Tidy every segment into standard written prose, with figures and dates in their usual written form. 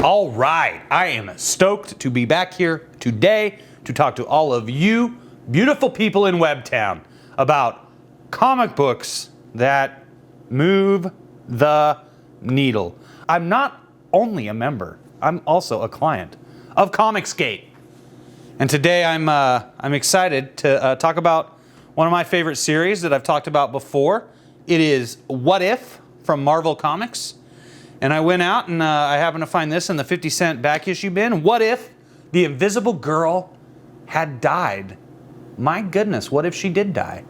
All right, I am stoked to be back here today to talk to all of you beautiful people in Webtown about comic books that move the needle. I'm not only a member, I'm also a client of Comicsgate. And today I'm excited to talk about one of my favorite series that I've talked about before. It is What If from Marvel Comics. And I went out and I happened to find this in the 50-cent back issue bin. What if the Invisible Girl had died? My goodness, what if she did die?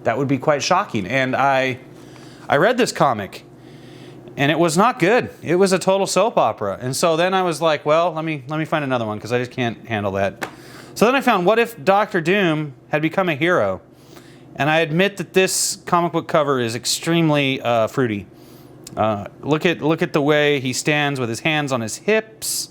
That would be quite shocking. And I read this comic, and it was not good. It was a total soap opera. And so then I was like, well, let me find another one because I just can't handle that. So then I found What If Doctor Doom had become a hero? And I admit that this comic book cover is extremely fruity. Look at the way he stands with his hands on his hips,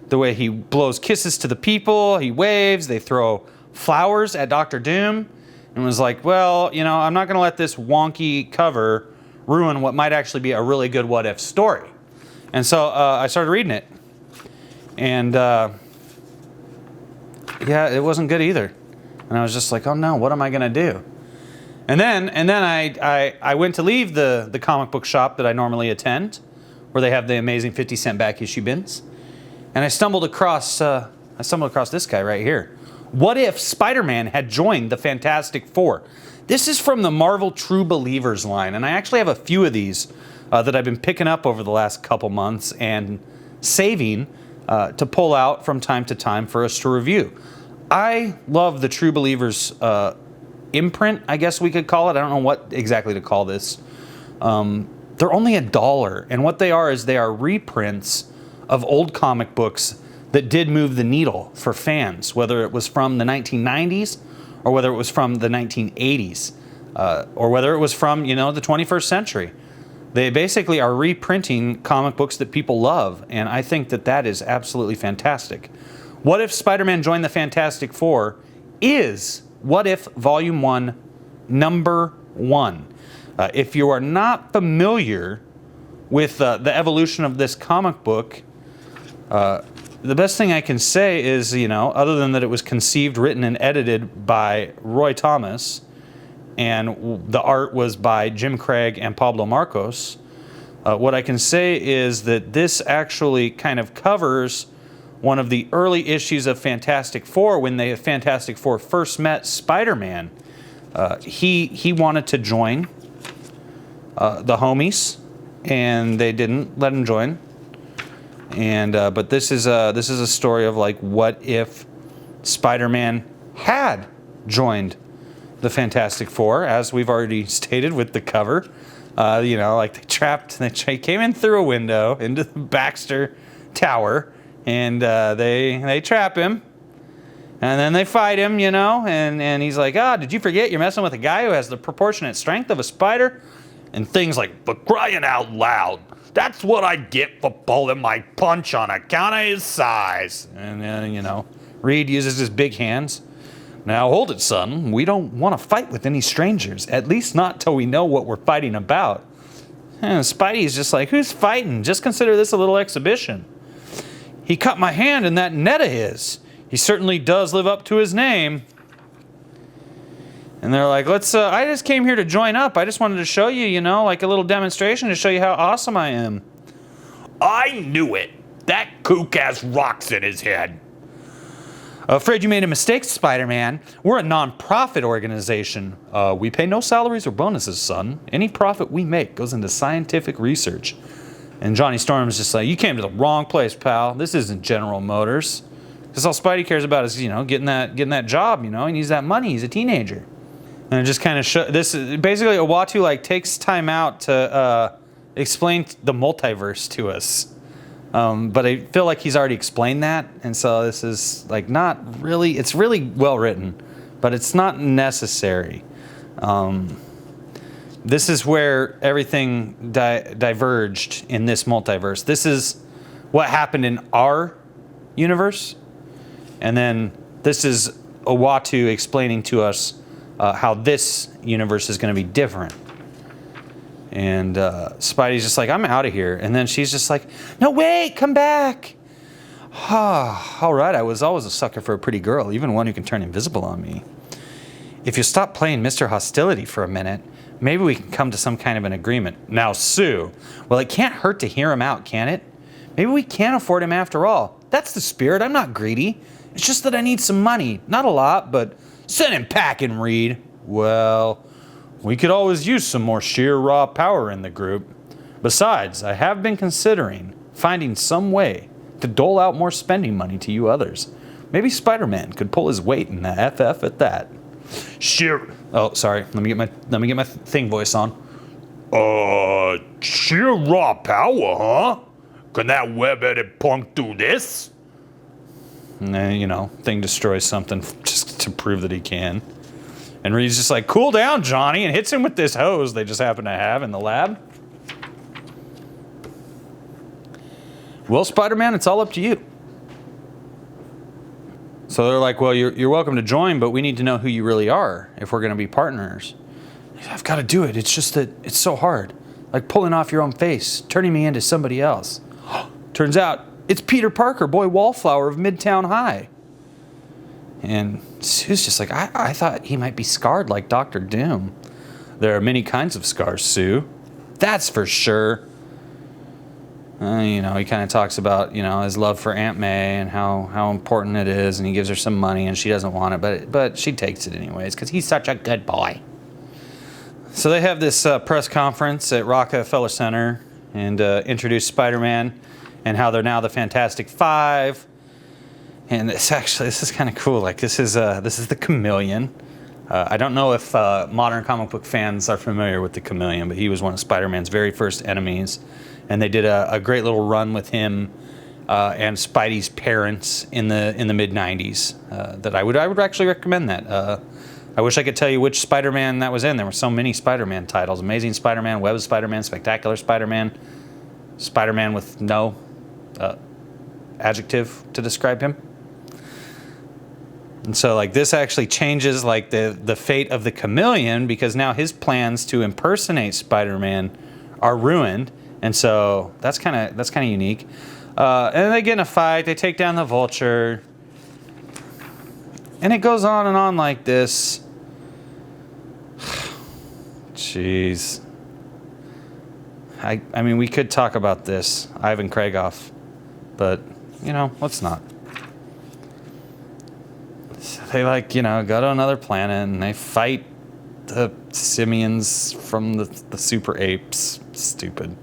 the way he blows kisses to the people, he waves, they throw flowers at Doctor Doom, and was like, well, you know, I'm not going to let this wonky cover ruin what might actually be a really good What If story. And so I started reading it, and yeah, it wasn't good either. And I was just like, oh no, what am I going to do? And then I went to leave the comic book shop that I normally attend, where they have the amazing 50-cent back issue bins, and I stumbled across this guy right here. What if Spider-Man had joined the Fantastic Four? This is from the Marvel True Believers line, and I actually have a few of these that I've been picking up over the last couple months and saving to pull out from time to time for us to review. I love the True Believers imprint, I guess we could call it. I don't know what exactly to call this. They're only $1, and what they are is they are reprints of old comic books that did move the needle for fans, whether it was from the 1990s or whether it was from the 1980s or whether it was from, you know, the 21st century. They basically are reprinting comic books that people love, and I think that that is absolutely fantastic. What If Spider-Man Joined the Fantastic Four is What If Volume 1, Number 1. If you are not familiar with the evolution of this comic book, the best thing I can say is, you know, other than that it was conceived, written, and edited by Roy Thomas, and the art was by Jim Craig and Pablo Marcos, what I can say is that this actually kind of covers one of the early issues of Fantastic Four when the Fantastic Four first met Spider-Man. He wanted to join the homies, and they didn't let him join. And but this is a story of like what if Spider-Man had joined the Fantastic Four, as we've already stated with the cover. You know, like they came in through a window into the Baxter Tower. And they trap him, and then they fight him, you know, and he's like, did you forget you're messing with a guy who has the proportionate strength of a spider? And things like, but crying out loud, that's what I get for pulling my punch on account of his size. And then, you know, Reed uses his big hands. Now hold it, son, we don't want to fight with any strangers, at least not till we know what we're fighting about. And Spidey's just like, who's fighting? Just consider this a little exhibition. He cut my hand in that net of his. He certainly does live up to his name. And they're like, I just came here to join up. I just wanted to show you, you know, like a little demonstration to show you how awesome I am. I knew it. That kook has rocks in his head. Afraid you made a mistake, Spider-Man. We're a non-profit organization. We pay no salaries or bonuses, son. Any profit we make goes into scientific research. And Johnny Storm's just like, you came to the wrong place, pal. This isn't General Motors. Because all Spidey cares about is, you know, getting that job, you know. He needs that money. He's a teenager. And it just kind of this is basically Uatu like takes time out to explain the multiverse to us. But I feel like he's already explained that, and so this is like not really. It's really well written, but it's not necessary. This is where everything diverged in this multiverse. This is what happened in our universe, and then this is Uatu explaining to us how this universe is going to be different. And Spidey's just like, I'm out of here. And then she's just like, no, wait, come back. All right, I was always a sucker for a pretty girl, even one who can turn invisible on me. If you stop playing Mr. Hostility for a minute, maybe we can come to some kind of an agreement. Now, Sue, well, it can't hurt to hear him out, can it? Maybe we can afford him after all. That's the spirit. I'm not greedy. It's just that I need some money. Not a lot, but send him packing, Reed. Well, we could always use some more sheer raw power in the group. Besides, I have been considering finding some way to dole out more spending money to you others. Maybe Spider-Man could pull his weight in the FF at that. Sheer. Oh, sorry. Let me get my thing voice on. Sheer raw power, huh? Can that web-headed punk do this? And then, you know, thing destroys something just to prove that he can. And Reed's just like, cool down, Johnny, and hits him with this hose they just happen to have in the lab. Well, Spider-Man, it's all up to you. So they're like, well, you're welcome to join, but we need to know who you really are if we're going to be partners. I've got to do it. It's just that it's so hard. Like pulling off your own face, turning me into somebody else. Turns out it's Peter Parker, boy Wallflower of Midtown High. And Sue's just like, I thought he might be scarred like Dr. Doom. There are many kinds of scars, Sue. That's for sure. You know, he kind of talks about, you know, his love for Aunt May and how important it is, and he gives her some money and she doesn't want it, but she takes it anyways because he's such a good boy. So they have this press conference at Rockefeller Center and introduce Spider-Man and how they're now the Fantastic Five. And this is kind of cool. Like this is the Chameleon. I don't know if modern comic book fans are familiar with the Chameleon, but he was one of Spider-Man's very first enemies. And they did a great little run with him and Spidey's parents in the mid '90s. That I would actually recommend that. I wish I could tell you which Spider-Man that was in. There were so many Spider-Man titles: Amazing Spider-Man, Web Spider-Man, Spectacular Spider-Man, Spider-Man with no adjective to describe him. And so, like, this actually changes like the fate of the Chameleon because now his plans to impersonate Spider-Man are ruined. And so that's kind of unique. And then they get in a fight. They take down the Vulture. And it goes on and on like this. Jeez. I mean, we could talk about this, Ivan Kragoff. But, you know, let's not. So they, like, you know, go to another planet and they fight the simians from the super apes. Stupid.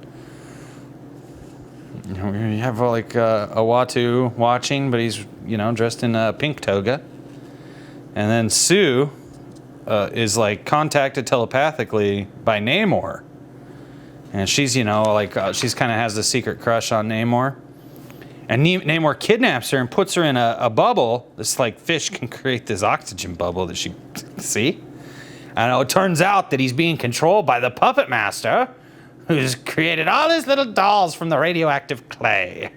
You know, you have like Uatu watching, but he's, you know, dressed in a pink toga. And then Sue is like contacted telepathically by Namor. And she's, you know, like she's kind of has the secret crush on Namor. And Namor kidnaps her and puts her in a bubble. This like fish can create this oxygen bubble that she see. And it turns out that he's being controlled by the puppet master, who's created all his little dolls from the radioactive clay.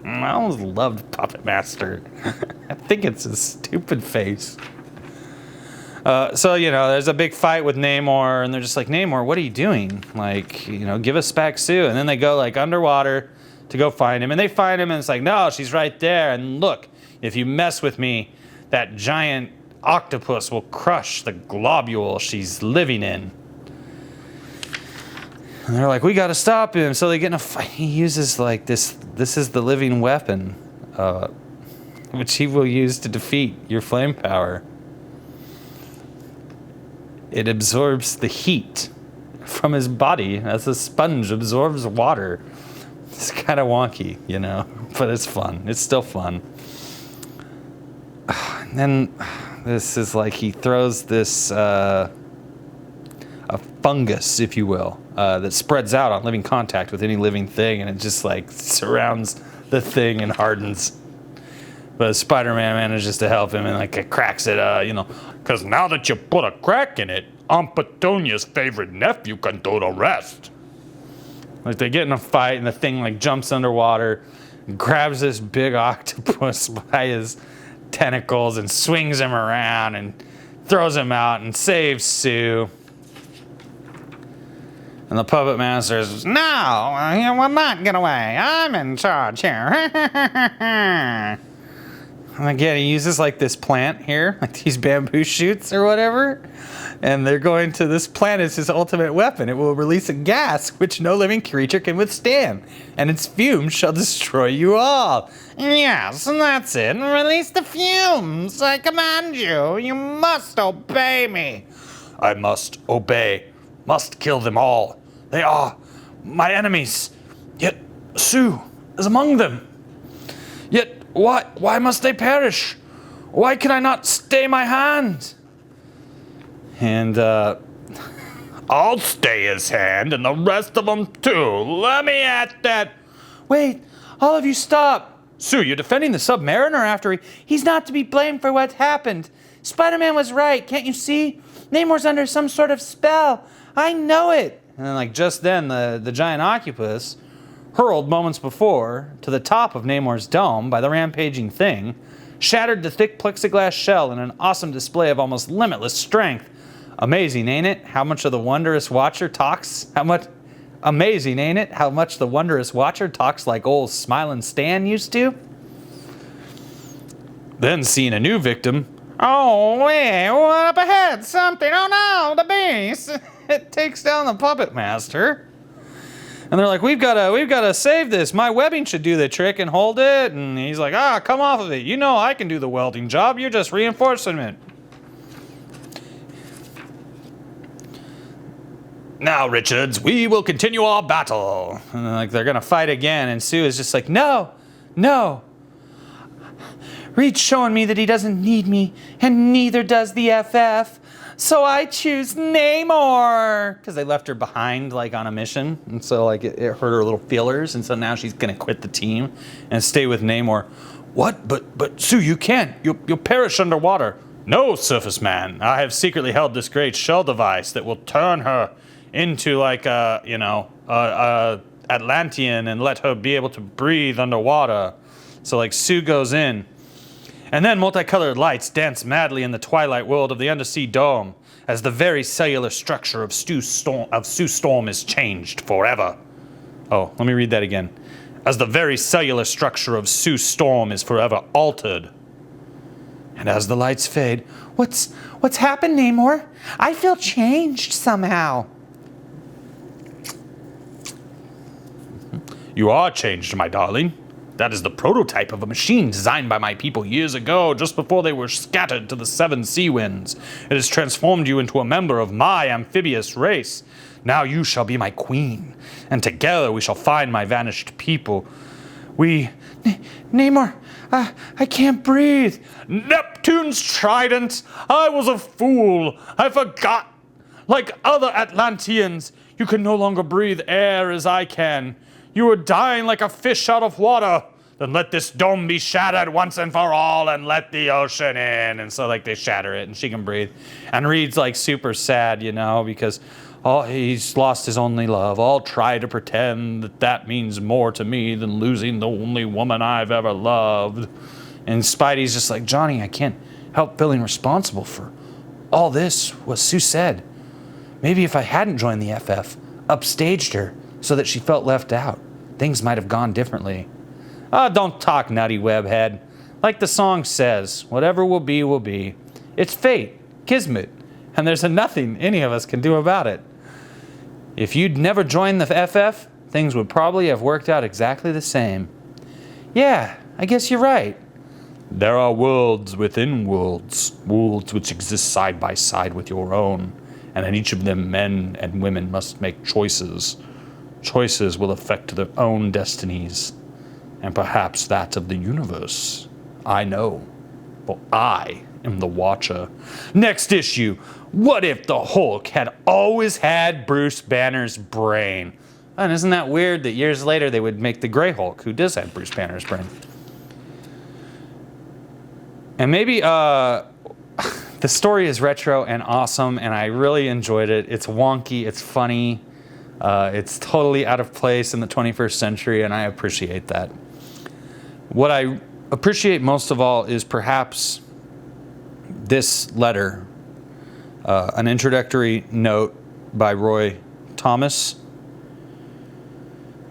I always loved Puppet Master. I think it's his stupid face. So, you know, there's a big fight with Namor, and they're just like, Namor, what are you doing? Like, you know, give us back Sue. And then they go, like, underwater to go find him. And they find him, and it's like, no, she's right there. And look, if you mess with me, that giant octopus will crush the globule she's living in. And they're like, we got to stop him. So they get in a fight. He uses, like, this is the living weapon, which he will use to defeat your flame power. It absorbs the heat from his body as a sponge absorbs water. It's kind of wonky, you know, but it's fun. It's still fun. And then this is like he throws this a fungus, if you will, that spreads out on living contact with any living thing, and it just like surrounds the thing and hardens. But Spider-Man manages to help him and like it cracks it, you know, because now that you put a crack in it, Aunt Petunia's favorite nephew can do the rest. Like they get in a fight and the thing like jumps underwater and grabs this big octopus by his tentacles and swings him around and throws him out and saves Sue. And the puppet master says, no, you will not get away. I'm in charge here. And again, he uses like this plant here, like these bamboo shoots or whatever. And they're going to, this plant is his ultimate weapon. It will release a gas which no living creature can withstand. And its fumes shall destroy you all. Yes, and that's it. Release the fumes. I command you. You must obey me. I must obey. Must kill them all. They are my enemies. Yet Sue is among them. Yet why must they perish? Why can I not stay my hand? And I'll stay his hand and the rest of them too. Let me at that. Wait, all of you stop. Sue, you're defending the Sub-Mariner after he's not to be blamed for what happened. Spider-Man was right, can't you see? Namor's under some sort of spell. I know it. And then like just then the giant octopus, hurled moments before to the top of Namor's dome by the rampaging thing, shattered the thick plexiglass shell in an awesome display of almost limitless strength. Amazing, ain't it? How much of the wondrous watcher talks? Amazing, ain't it? How much the wondrous watcher talks like old Smiling Stan used to? Then seeing a new victim. Oh, wait, what up ahead? Something. Oh no, the beast. It takes down the puppet master. And they're like, we've got to save this. My webbing should do the trick and hold it. And he's like, come off of it. You know I can do the welding job. You're just reinforcing it. Now, Richards, we will continue our battle. And like they're gonna fight again. And Sue is just like, no. Reed's showing me that he doesn't need me, and neither does the FF. So I choose Namor, because they left her behind like on a mission, and so like it hurt her little feelers, and so now she's gonna quit the team and stay with Namor. What? But Sue, you can't. You'll perish underwater. No, Surface Man. I have secretly held this great shell device that will turn her into like a Atlantean and let her be able to breathe underwater. So like Sue goes in. And then multicolored lights dance madly in the twilight world of the undersea dome as the very cellular structure of Sue Storm is changed forever. Oh, let me read that again. As the very cellular structure of Sue Storm is forever altered. And as the lights fade, what's happened, Namor? I feel changed somehow. You are changed, my darling. That is the prototype of a machine designed by my people years ago, just before they were scattered to the 7 sea winds. It has transformed you into a member of my amphibious race. Now you shall be my queen, and together we shall find my vanished people. Namor, I can't breathe. Neptune's trident! I was a fool. I forgot. Like other Atlanteans, you can no longer breathe air as I can. You are dying like a fish out of water. Then let this dome be shattered once and for all and let the ocean in. And so like they shatter it and she can breathe. And Reed's like super sad, you know, because he's lost his only love. I'll try to pretend that means more to me than losing the only woman I've ever loved. And Spidey's just like, Johnny, I can't help feeling responsible for all this, what Sue said. Maybe if I hadn't joined the FF, upstaged her, so that she felt left out, things might have gone differently. Don't talk, nutty webhead. Like the song says, whatever will be, will be. It's fate, kismet, and there's nothing any of us can do about it. If you'd never joined the FF, things would probably have worked out exactly the same. Yeah, I guess you're right. There are worlds within worlds, worlds which exist side by side with your own, and in each of them men and women must make choices. Choices will affect their own destinies, and perhaps that of the universe. I know, for I am the Watcher. Next issue, what if the Hulk had always had Bruce Banner's brain? And isn't that weird that years later they would make the Grey Hulk, who does have Bruce Banner's brain? And maybe the story is retro and awesome, and I really enjoyed it. It's wonky, it's funny. It's totally out of place in the 21st century, and I appreciate that. What I appreciate most of all is perhaps this letter, an introductory note by Roy Thomas,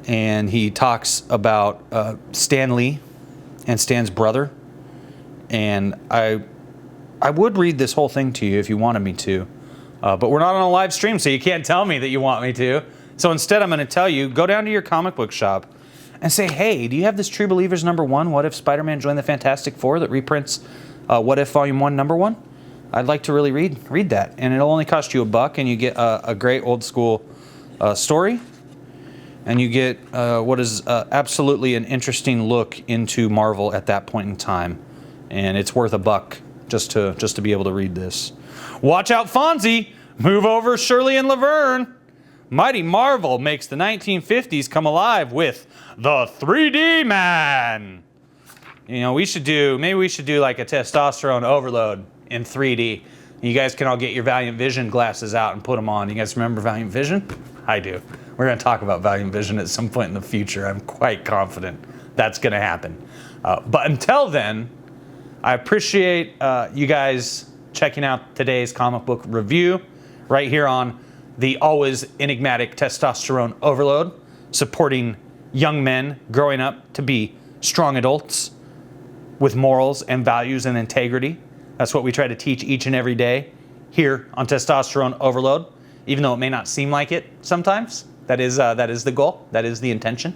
and he talks about Stan Lee and Stan's brother. And I would read this whole thing to you if you wanted me to, but we're not on a live stream, so you can't tell me that you want me to. So instead, I'm going to tell you, go down to your comic book shop and say, hey, do you have this True Believers #1, What If Spider-Man Joined the Fantastic Four, that reprints What If Volume 1, #1? I'd like to really read that, and it'll only cost you $1, and you get a great old school story, and you get what is absolutely an interesting look into Marvel at that point in time, and it's worth $1 just to be able to read this. Watch out, Fonzie! Move over, Shirley and Laverne! Mighty Marvel makes the 1950s come alive with the 3D Man. You know, maybe we should do like a testosterone overload in 3D. You guys can all get your Valiant Vision glasses out and put them on. You guys remember Valiant Vision? I do. We're going to talk about Valiant Vision at some point in the future. I'm quite confident that's going to happen. But until then, I appreciate you guys checking out today's comic book review right here on the always enigmatic Testosterone Overload, supporting young men growing up to be strong adults with morals and values and integrity. That's what we try to teach each and every day here on Testosterone Overload, even though it may not seem like it sometimes. That is the goal. That is the intention.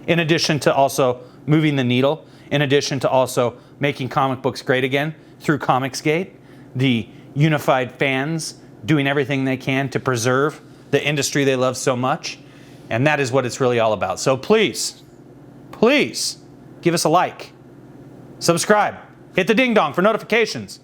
In addition to also moving the needle, in addition to also making comic books great again through Comicsgate, the unified fans doing everything they can to preserve the industry they love so much. And that is what it's really all about. So please, please give us a like, subscribe, hit the ding dong for notifications.